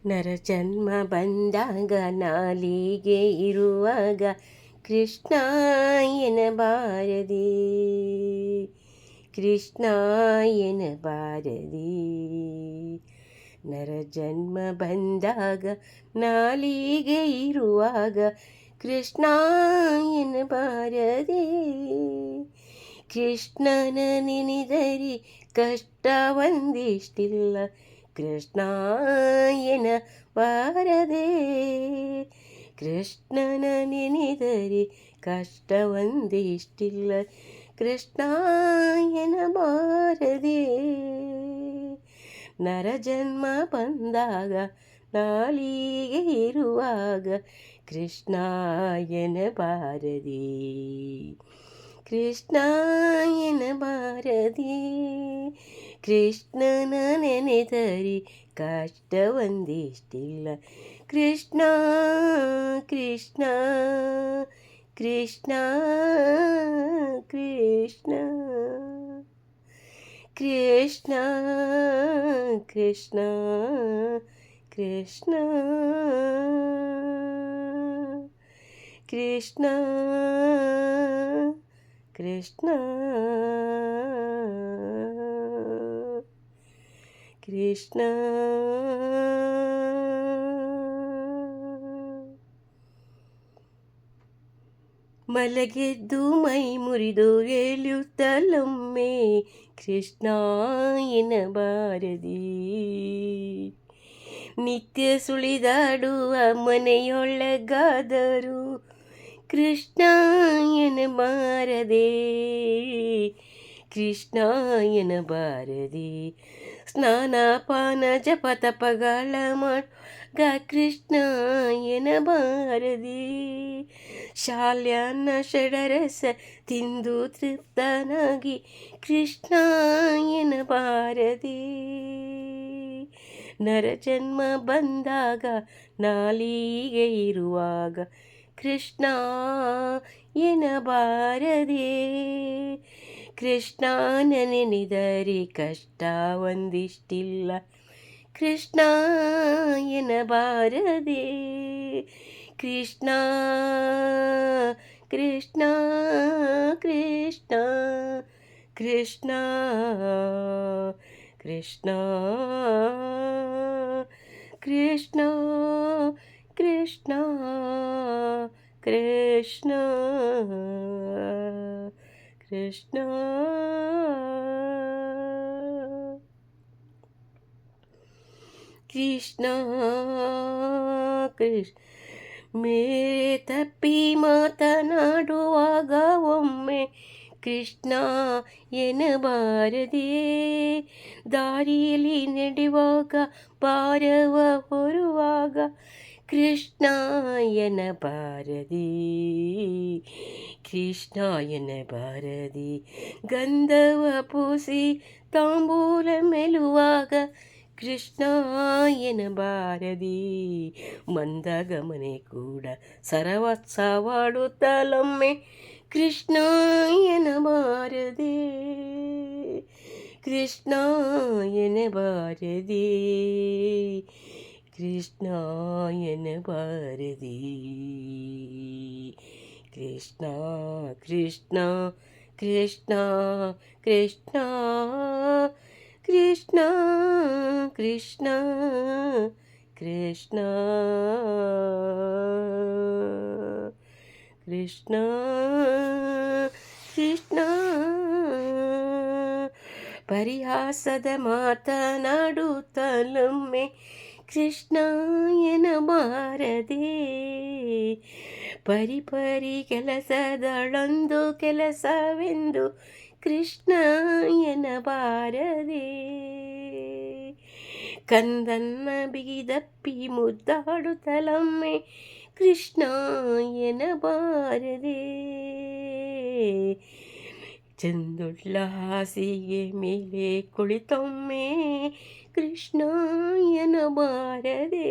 ನರಜನ್ಮ ಬಂದಾಗ ನಾಲಿಗೆ ಇರುವಾಗ ಕೃಷ್ಣ ಎನ್ನಬಾರದೆ, ಕೃಷ್ಣ ಎನ್ನಬಾರದೆ. ನರಜನ್ಮ ಬಂದಾಗ ನಾಲಿಗೆ ಇರುವಾಗ ಕೃಷ್ಣ ಎನ್ನಬಾರದೆ. ಕೃಷ್ಣನ ನೆನೆದರೆ ಕಷ್ಟ ಒಂದಿಷ್ಟಿಲ್ಲ, ಕೃಷ್ಣ ಎನ್ನಬಾರದೆ. ಕೃಷ್ಣನ ನೆನೆದರೆ ಕಷ್ಟ ಒಂದಿಷ್ಟಿಲ್ಲ, ಕೃಷ್ಣ ಎನ್ನಬಾರದೆ. ನರಜನ್ಮ ಬಂದಾಗ ನಾಲಿಗೆ ಇರುವಾಗ ಕೃಷ್ಣ ಎನ್ನಬಾರದೆ, ಕೃಷ್ಣ ಎನ್ನಬಾರದೆ. ಕೃಷ್ಣನ ನೆನೆದರೆ ಕಷ್ಟ ಒಂದಿಷ್ಟಿಲ್ಲ, ಕೃಷ್ಣ ಕೃಷ್ಣ ಕೃಷ್ಣ ಕೃಷ್ಣ ಕೃಷ್ಣ ಕೃಷ್ಣ ಕೃಷ್ಣ ಕೃಷ್ಣ ಕೃಷ್ಣ ಕೃಷ್ಣ. ಮಲಗೆದ್ದು ಮೈ ಮುರಿದು ಏಳುತ್ತಲೊಮ್ಮೆ ಕೃಷ್ಣ ಎನ್ನಬಾರದೆ. ನಿತ್ಯ ಸುಳಿದಾಡುವ ಮನೆಯೊಳಗಾದರೂ ಕೃಷ್ಣ ಎನ್ನಬಾರದೆ, ಕೃಷ್ಣ ಎನ್ನಬಾರದೆ. ಸ್ನಾನ ಪಾನ ಜಪ ತಪಗಳ ಮಾಡುವಾಗ ಕೃಷ್ಣ ಎನ್ನಬಾರದೆ. ಶಾಲ್ಯಾನ್ನ ಷಡರಸ ತಿಂದು ತೃಪ್ತನಾಗಿ ಕೃಷ್ಣ ಎನ್ನಬಾರದೆ. ನರಜನ್ಮ ಬಂದಾಗ ನಾಲಿಗೆ ಇರುವಾಗ ಕೃಷ್ಣ ಎನ್ನಬಾರದೆ. ಕೃಷ್ಣನ ನೆನೆದರೆ ಕಷ್ಟ ಒಂದಿಷ್ಟಿಲ್ಲ, ಕೃಷ್ಣ ಎನ್ನಬಾರದೆ. ಕೃಷ್ಣ ಕೃಷ್ಣ ಕೃಷ್ಣ ಕೃಷ್ಣ ಕೃಷ್ಣ ಕೃಷ್ಣ ಕೃಷ್ಣ ಕೃಷ್ಣ ಕೃಷ್ಣ. ಕೃಷ್ಣ ಕೃಷ್ಣ. ಮೇರೆ ತಪ್ಪಿ ಮಾತನಾಡುವಾಗ ಒಮ್ಮೆ ಕೃಷ್ಣ ಎನ್ನಬಾರದೆ. ದಾರಿಯಲ್ಲಿ ನಡೆಯುವಾಗ ಭಾರವ ಹೊರುವಾಗ ಕೃಷ್ಣ ಎನ್ನಬಾರದೆ, ಕೃಷ್ಣ ಎನ್ನಬಾರದೆ. ಗಂಧವ ಪೂಸಿ ತಾಂಬೂಲ ಮೆಲುವಾಗ ಕೃಷ್ಣ ಎನ್ನಬಾರದೆ. ಮಂದಗಮನೆ ಕೂಡ ಸರವತ್ಸವಾಡುತ್ತಲೊಮ್ಮೆ ಕೃಷ್ಣ ಎನ್ನಬಾರದೆ, ಕೃಷ್ಣ ಎನ್ನಬಾರದೆ, ಕೃಷ್ಣ ಎನ್ನಬಾರದೆ. ಕೃಷ್ಣ ಕೃಷ್ಣ ಕೃಷ್ಣ ಕೃಷ್ಣ ಕೃಷ್ಣ ಕೃಷ್ಣ ಕೃಷ್ಣ ಕೃಷ್ಣ ಕೃಷ್ಣ. ಪರಿಹಾಸದ ಮಾತನಾಡುತ್ತಲೊಮ್ಮೆ ಕೃಷ್ಣ ಎನ್ನಬಾರದೆ. ಪರಿಪರಿ ಕೆಲಸದಳೊಂದು ಕೆಲಸವೆಂದು ಕೃಷ್ಣ ಎನ್ನಬಾರದೆ. ಕಂದನ್ನ ಬಿಗಿದಪ್ಪಿ ಮುದ್ದಾಡುತ್ತಲೊಮ್ಮೆ ಕೃಷ್ಣ ಎನ್ನಬಾರದೆ. ಚಂದುಳ್ಳ ಹಾಸಿಗೆ ಮೇಲೆ ಕುಳಿತೊಮ್ಮೆ ಕೃಷ್ಣ ಎನ್ನಬಾರದೆ.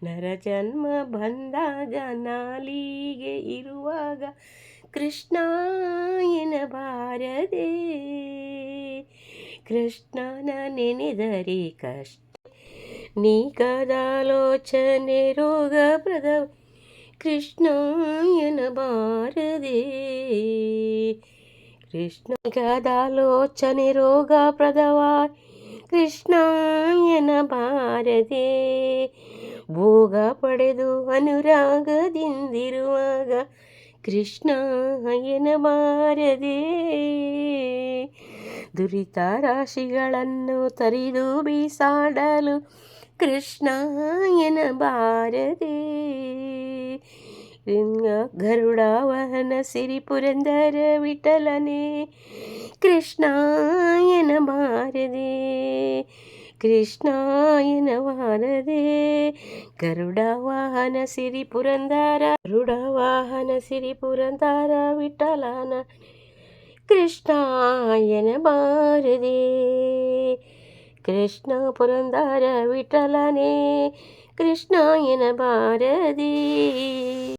ನರಜನ್ಮ ಬಂದಾಗ ನಾಲಿಗೆ ಇರುವಾಗ ಕೃಷ್ಣ ಎನ್ನಬಾರದೆ. ಕೃಷ್ಣನ ನೆನೆದರೆ ಕಷ್ಟ ನೀಗದಾಲೋಚನೆ ರೋಗ ಪ್ರದವ ಕೃಷ್ಣಾಯನ ಬಾರದೆ ಕೃಷ್ಣಗಾದಾಲೋಚನೆ ರೋಗ ಪ್ರದವ ಕೃಷ್ಣಾಯನ ಬಾರದೆ ಭೋಗ ಪಡೆದು ಅನುರಾಗದಿಂದಿರುವಾಗ ಕೃಷ್ಣಾಯನ ಬಾರದೆ ದುರಿತ ರಾಶಿಗಳನ್ನು ತರಿದು ಬೀಸಾಡಲು ಕೃಷ್ಣಾಯನ ಬಾರದೆ ಗರುಡ ವಾಹನ ಸಿರಿ ಪುರಂದರ ವಿಠಲನೆ ಕೃಷ್ಣಾಯನ ಬಾರದೆ ಕೃಷ್ಣಾಯನ ಬಾರದೆ ಗರುಡ ವಾಹನ ಸಿರಿ ಪುರಂದರ ವಿಠಲನ ಕೃಷ್ಣಾಯನ ಬಾರದೆ ಕೃಷ್ಣ ಪುರಂದರ ವಿಠಲನೆ ಕೃಷ್ಣಾಯನ ಬಾರದೆ.